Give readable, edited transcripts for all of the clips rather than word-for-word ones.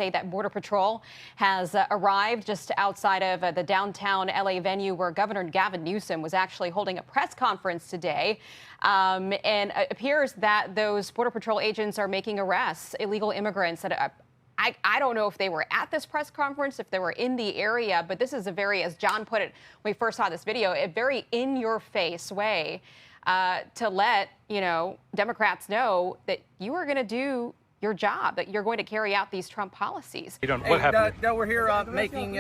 say that Border Patrol has arrived just outside of the downtown LA venue where Governor Gavin Newsom was actually holding a press conference today. And it appears that those Border Patrol agents are making arrests, illegal immigrants that I don't know if they were at this press conference, if they were in the area, but this is a very, as John put it when we first saw this video, a very in-your-face way to let, Democrats know that you are going to do your job, that you're going to carry out these Trump policies. What happened? We're here making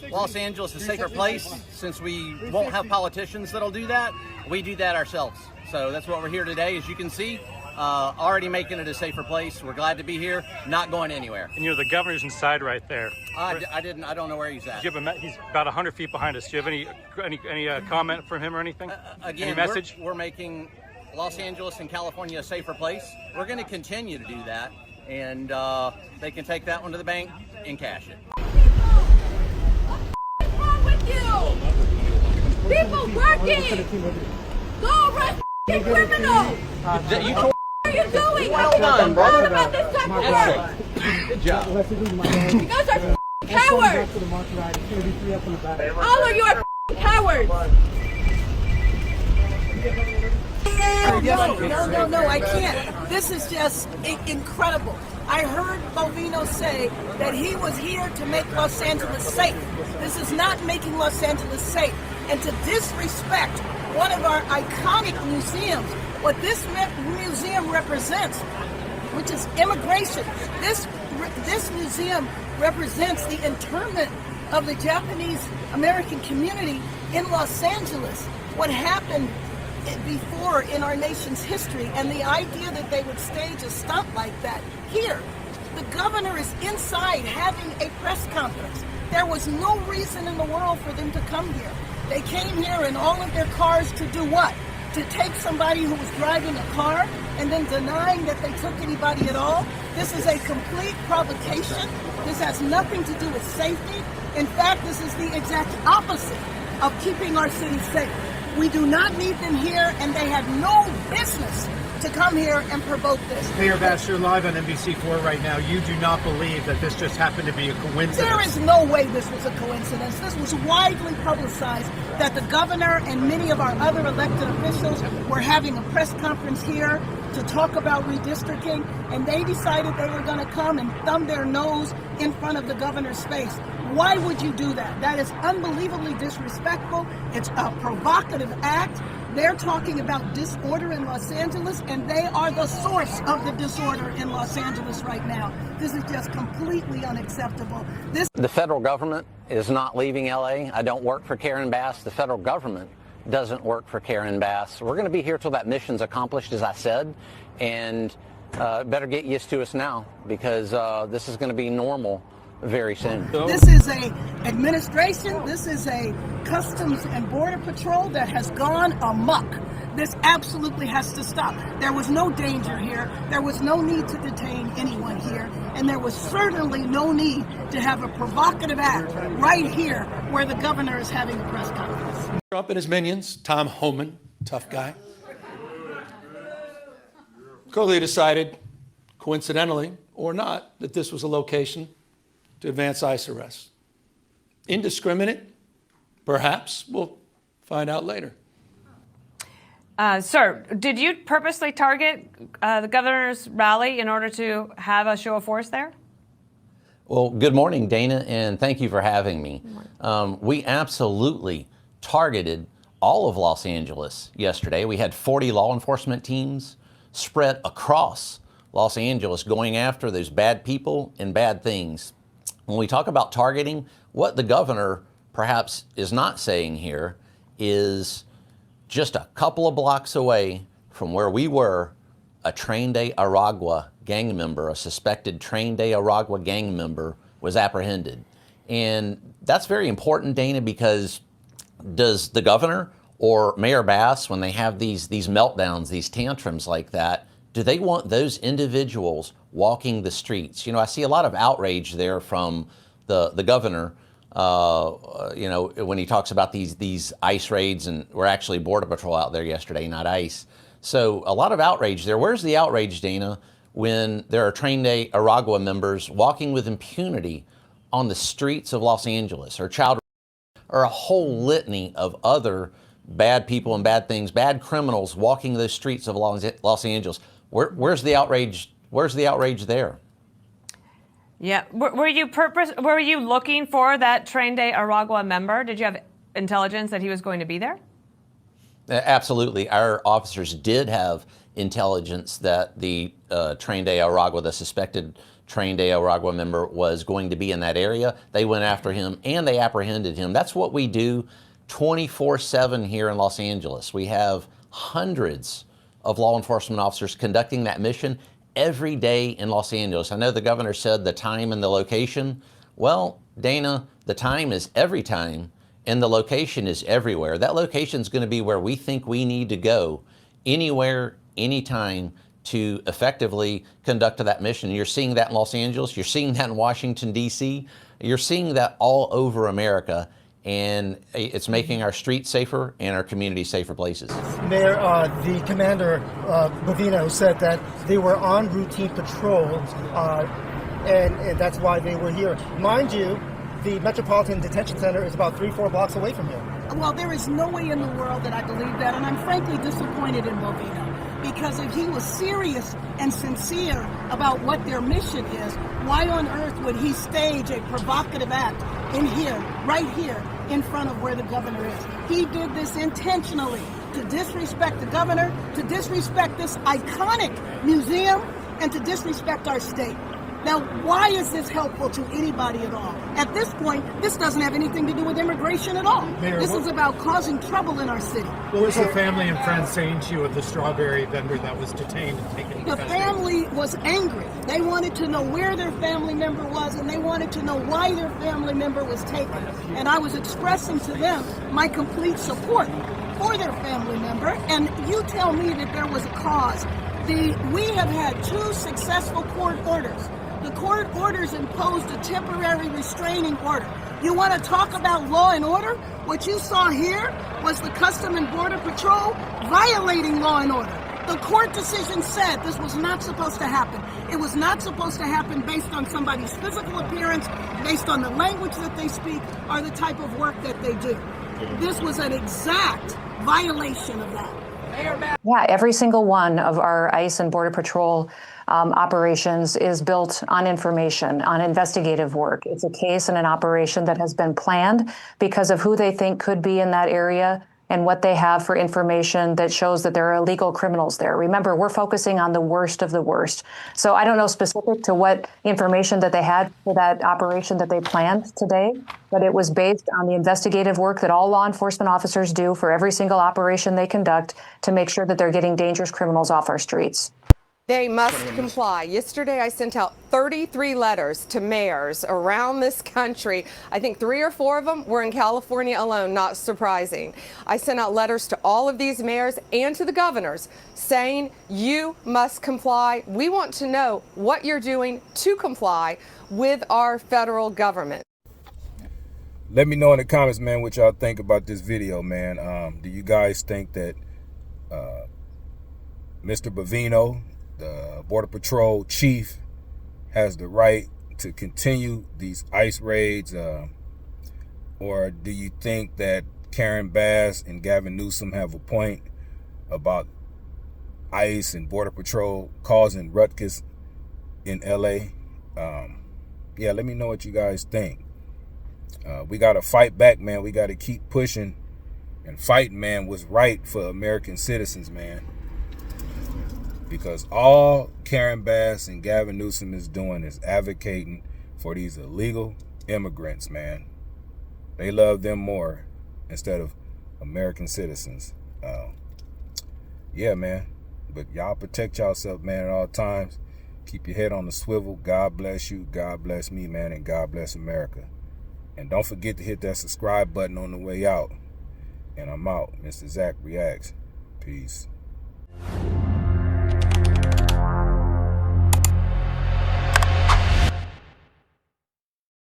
Los Angeles a safer place. Since we won't have politicians that'll do that, we do that ourselves. So that's what we're here today, as you can see. Already making it a safer place. We're glad to be here, not going anywhere. And the governor's inside right there. I don't know where he's at. He's about 100 feet behind us. Do you have any comment from him or anything? Again, any message? We're making Los Angeles and California a safer place. We're going to continue to do that, and they can take that one to the bank and cash it. What's wrong with you? People working! Go arrest criminals! What are you doing? Well done, brother. About this type of work. Good job. You guys are cowards. All of you are cowards. No, I can't. This is just incredible. I heard Bovino say that he was here to make Los Angeles safe. This is not making Los Angeles safe. And to disrespect one of our iconic museums, what this museum represents, which is immigration. This museum represents the internment of the Japanese American community in Los Angeles. What happened before in our nation's history, and the idea that they would stage a stunt like that here. The governor is inside having a press conference. There was no reason in the world for them to come here. They came here in all of their cars to do what? To take somebody who was driving a car and then denying that they took anybody at all. This is a complete provocation. This has nothing to do with safety. In fact, this is the exact opposite of keeping our city safe. We do not need them here, and they had no business to come here and provoke this. Mayor Bass, you're live on NBC4 right now. You do not believe that this just happened to be a coincidence? There is no way this was a coincidence. This was widely publicized that the governor and many of our other elected officials were having a press conference here to talk about redistricting, and they decided they were going to come and thumb their nose in front of the governor's face. Why would you do that? That is unbelievably disrespectful. It's a provocative act. They're talking about disorder in Los Angeles, and they are the source of the disorder in Los Angeles right now. This is just completely unacceptable. The federal government is not leaving LA. I don't work for Karen Bass. The federal government doesn't work for Karen Bass. We're going to be here till that mission's accomplished, as I said, and better get used to us now, because this is going to be normal very soon. This is a administration, this is a Customs and Border Patrol that has gone amok. This absolutely has to stop. There was no danger here. There was no need to detain anyone here. And there was certainly no need to have a provocative act right here where the governor is having a press conference. Trump and his minions, Tom Homan, tough guy, clearly decided, coincidentally or not, that this was a location to advance ICE arrests. Indiscriminate? Perhaps. We'll find out later. Sir, did you purposely target the governor's rally in order to have a show of force there? Well, good morning, Dana, and thank you for having me. We absolutely targeted all of Los Angeles yesterday. We had 40 law enforcement teams spread across Los Angeles going after those bad people and bad things. When we talk about targeting, what the governor perhaps is not saying here is just a couple of blocks away from where we were, a Tren de Aragua gang member, a suspected Tren de Aragua gang member was apprehended. And that's very important, Dana, because does the governor or Mayor Bass, when they have these meltdowns, these tantrums like that, do they want those individuals walking the streets? I see a lot of outrage there from the governor, when he talks about these ICE raids, and we're actually Border Patrol out there yesterday, not ICE. So a lot of outrage there. Where's the outrage, Dana, when there are trained Aragua members walking with impunity on the streets of Los Angeles, or or a whole litany of other bad people and bad things, bad criminals walking those streets of Los Angeles. Where's the outrage? Where's the outrage there? Yeah. Were you looking for that trained Aragua member? Did you have intelligence that he was going to be there? Absolutely. Our officers did have intelligence that the trained Aragua, the suspected trained Aragua member, was going to be in that area. They went after him and they apprehended him. That's what we do 24/7 here in Los Angeles. We have hundreds of law enforcement officers conducting that mission every day in Los Angeles. I know the governor said the time and the location. Well, Dana, the time is every time and the location is everywhere. That location is going to be where we think we need to go, anywhere, anytime, to effectively conduct that mission. You're seeing that in Los Angeles. You're seeing that in Washington, D.C. You're seeing that all over America. And it's making our streets safer and our communities safer places. Mayor, the commander, Bovino, said that they were on routine patrol, and that's why they were here. Mind you, the Metropolitan Detention Center is about 3-4 blocks away from here. Well, there is no way in the world that I believe that, and I'm frankly disappointed in Bovino. Because if he was serious and sincere about what their mission is, why on earth would he stage a provocative act in here, right here, in front of where the governor is? He did this intentionally to disrespect the governor, to disrespect this iconic museum, and to disrespect our state. Now, why is this helpful to anybody at all? At this point, this doesn't have anything to do with immigration at all. Mayor, this is about causing trouble in our city. What was the family and friends saying to you of the strawberry vendor that was detained and taken into The custody? family was angry. They wanted to know where their family member was, and they wanted to know why their family member was taken. And I was expressing to them my complete support for their family member. And you tell me that there was a cause. We have had 2 successful court orders. The court orders imposed a temporary restraining order. You want to talk about law and order? What you saw here was the Custom and Border Patrol violating law and order. The court decision said this was not supposed to happen. It was not supposed to happen based on somebody's physical appearance, based on the language that they speak, or the type of work that they do. This was an exact violation of that. Yeah, every single one of our ICE and Border Patrol operations is built on information, on investigative work. It's a case and an operation that has been planned because of who they think could be in that area and what they have for information that shows that there are illegal criminals there. Remember, we're focusing on the worst of the worst. So I don't know specific to what information that they had for that operation that they planned today, but it was based on the investigative work that all law enforcement officers do for every single operation they conduct to make sure that they're getting dangerous criminals off our streets. They must comply. Yesterday, I sent out 33 letters to mayors around this country. I think 3 or 4 of them were in California alone, not surprising. I sent out letters to all of these mayors and to the governors saying, you must comply. We want to know what you're doing to comply with our federal government. Let me know in the comments, man, what y'all think about this video, man. Do you guys think that Mr. Bovino, the Border Patrol chief, has the right to continue these ICE raids, or do you think that Karen Bass and Gavin Newsom have a point about ICE and Border Patrol causing ruckus in LA? Yeah, let me know what you guys think. We got to fight back, man. We got to keep pushing and fighting, man, what's right for American citizens, man. Because all Karen Bass and Gavin Newsom is doing is advocating for these illegal immigrants, man. They love them more instead of American citizens. Yeah, man. But y'all protect yourself, man, at all times. Keep your head on the swivel. God bless you. God bless me, man. And God bless America. And don't forget to hit that subscribe button on the way out. And I'm out. Mr. Zach Reacts. Peace.